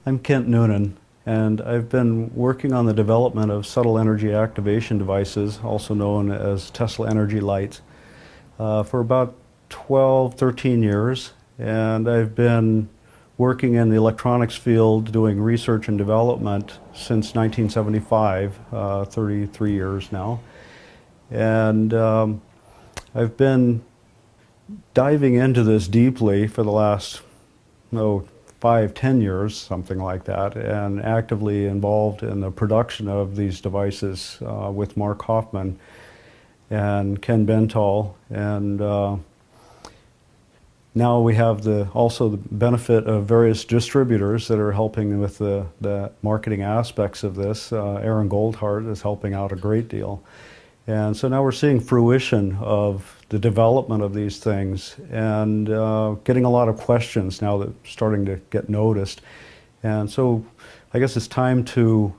I'm Kent Noonan, and I've been working on the development of subtle energy activation devices, also known as Tesla energy lights, for about 12, 13 years. And I've been working in the electronics field doing research and development since 1975, 33 years now. And I've been diving into this deeply for the last, 5, 10 years, something like that, and actively involved in the production of these devices with Mark Hoffman and Ken Bental. And now we have also the benefit of various distributors that are helping with the marketing aspects of this. Aaron Goldhart is helping out a great deal. And so now we're seeing fruition of the development of these things and getting a lot of questions now that starting to get noticed. And so I guess it's time to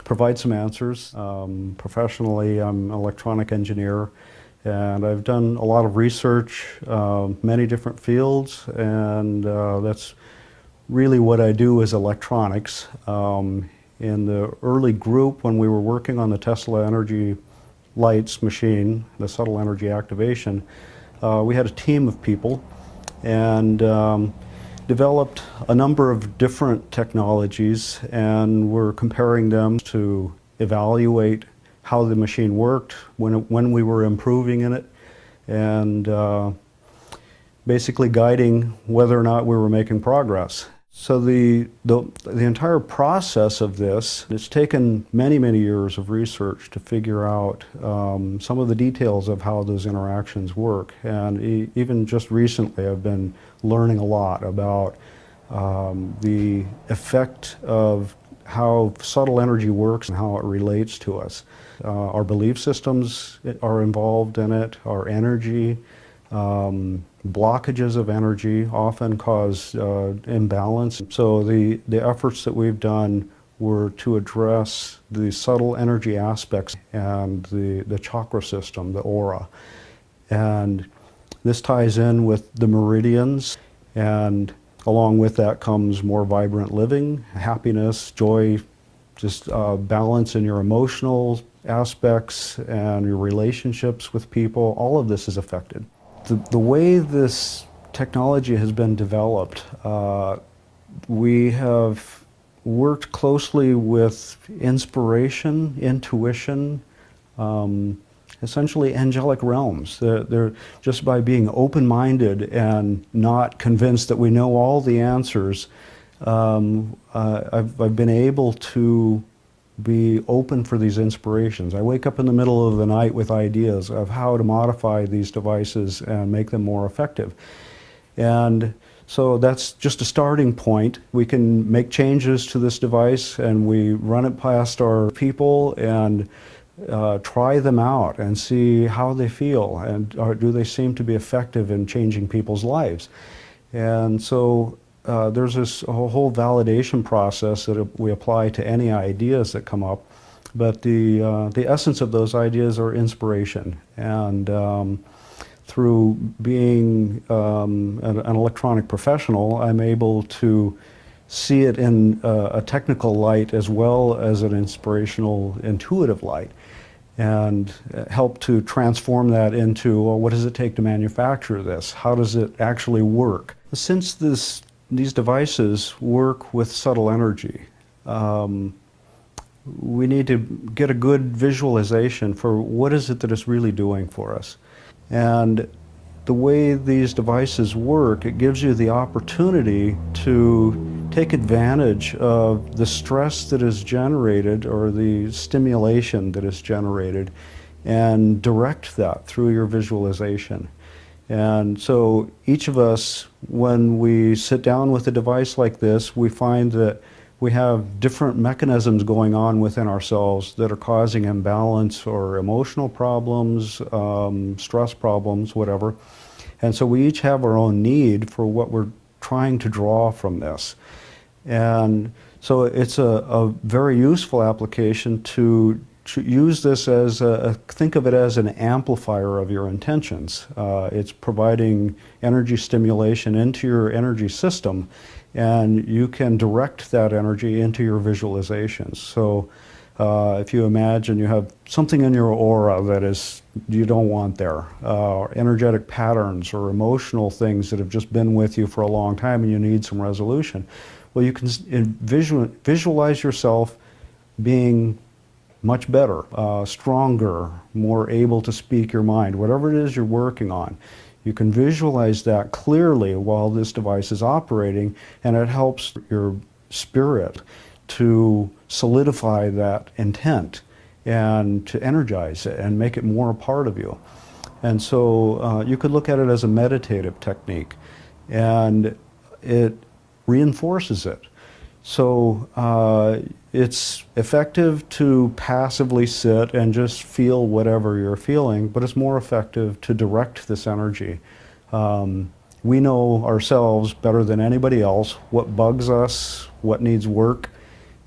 provide some answers. Professionally, I'm an electronic engineer, and I've done a lot of research, many different fields, and that's really what I do is electronics. In the early group, when we were working on the Tesla energy lights machine, the subtle energy activation, we had a team of people and developed a number of different technologies, and we're comparing them to evaluate how the machine worked, when we were improving in it, and basically guiding whether or not we were making progress. So the entire process of this, it's taken many, many years of research to figure out some of the details of how those interactions work. And even just recently, I've been learning a lot about the effect of how subtle energy works and how it relates to us. Our belief systems are involved in it, our energy. Blockages of energy often cause imbalance. So the efforts that we've done were to address the subtle energy aspects and the chakra system, the aura. And this ties in with the meridians, and along with that comes more vibrant living, happiness, joy, just balance in your emotional aspects and your relationships with people. All of this is affected. The way this technology has been developed, we have worked closely with inspiration, intuition, essentially angelic realms. They're just by being open-minded and not convinced that we know all the answers, I've been able to be open for these inspirations. I wake up in the middle of the night with ideas of how to modify these devices and make them more effective. And so that's just a starting point. We can make changes to this device, and we run it past our people and try them out and see how they feel, and do they seem to be effective in changing people's lives. And so there's this whole validation process that we apply to any ideas that come up, but the essence of those ideas are inspiration. And through being an electronic professional, I'm able to see it in a technical light as well as an inspirational, intuitive light, and help to transform that into, well, what does it take to manufacture this? How does it actually work? Since these devices work with subtle energy, we need to get a good visualization for what is it that it's really doing for us. And the way these devices work, it gives you the opportunity to take advantage of the stress that is generated or the stimulation that is generated and direct that through your visualization. And so each of us, when we sit down with a device like this, we find that we have different mechanisms going on within ourselves that are causing imbalance or emotional problems, stress problems, whatever. And so we each have our own need for what we're trying to draw from this. And so it's a very useful application to use this as think of it as an amplifier of your intentions. It's providing energy stimulation into your energy system, and you can direct that energy into your visualizations. So if you imagine you have something in your aura that is you don't want there, energetic patterns or emotional things that have just been with you for a long time and you need some resolution, well, you can visualize yourself being much better, stronger, more able to speak your mind, whatever it is you're working on. You can visualize that clearly while this device is operating, and it helps your spirit to solidify that intent and to energize it and make it more a part of you. And so you could look at it as a meditative technique, and it reinforces it. So it's effective to passively sit and just feel whatever you're feeling, but it's more effective to direct this energy. We know ourselves better than anybody else what bugs us, what needs work,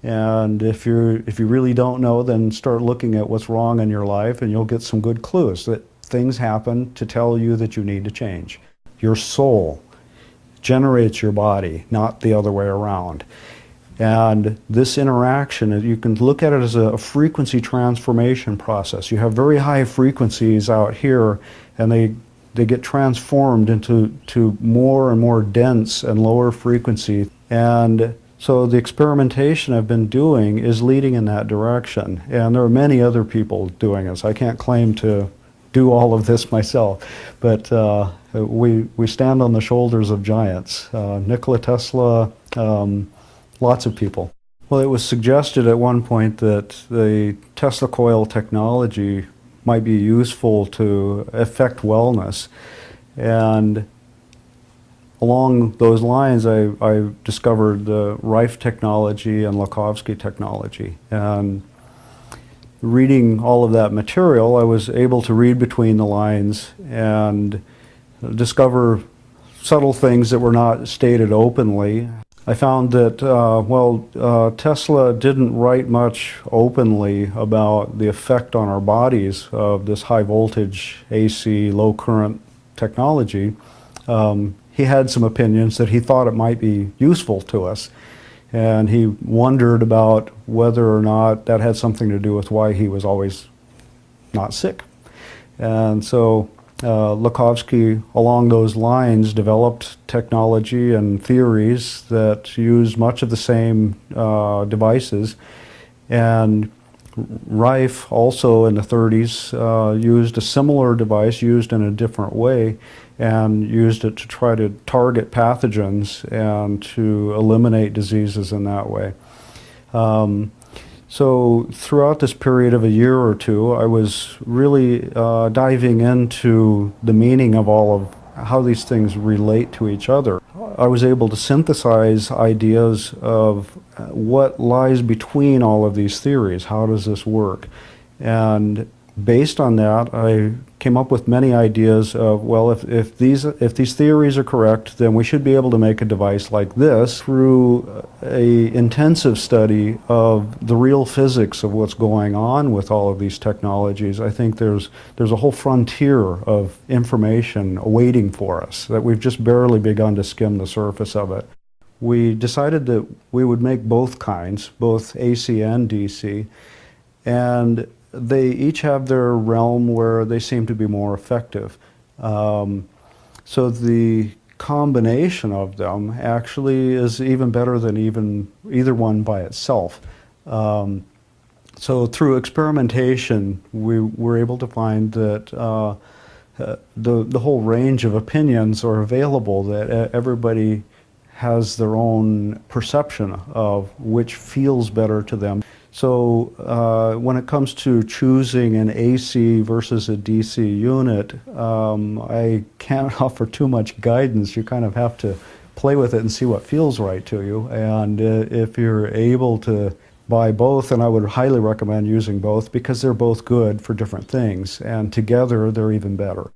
and if you really don't know, then start looking at what's wrong in your life, and you'll get some good clues that things happen to tell you that you need to change. Your soul generates your body, not the other way around. And this interaction, you can look at it as a frequency transformation process. You have very high frequencies out here, and they get transformed into more and more dense and lower frequency. And so the experimentation I've been doing is leading in that direction. And there are many other people doing this. I can't claim to do all of this myself, but we stand on the shoulders of giants. Nikola Tesla, lots of people. Well, it was suggested at one point that the Tesla coil technology might be useful to affect wellness. And along those lines, I discovered the Rife technology and Lakovsky technology. And reading all of that material, I was able to read between the lines and discover subtle things that were not stated openly. I found that, Tesla didn't write much openly about the effect on our bodies of this high voltage AC low current technology. He had some opinions that he thought it might be useful to us, and he wondered about whether or not that had something to do with why he was always not sick. And so Lakovsky, along those lines, developed technology and theories that used much of the same devices. And Rife, also in the 30s, used a similar device, used in a different way, and used it to try to target pathogens and to eliminate diseases in that way. So throughout this period of a year or two, I was really diving into the meaning of all of how these things relate to each other. I was able to synthesize ideas of what lies between all of these theories. How does this work? And based on that, I came up with many ideas of, well, if these theories are correct, then we should be able to make a device like this through a intensive study of the real physics of what's going on with all of these technologies. I think there's a whole frontier of information awaiting for us that we've just barely begun to skim the surface of it. We decided that we would make both kinds, both AC and DC, and they each have their realm where they seem to be more effective. So the combination of them actually is even better than either one by itself. So through experimentation, we were able to find that the whole range of opinions are available, that everybody has their own perception of which feels better to them. So when it comes to choosing an AC versus a DC unit, I can't offer too much guidance. You kind of have to play with it and see what feels right to you. And if you're able to buy both, then I would highly recommend using both, because they're both good for different things, and together they're even better.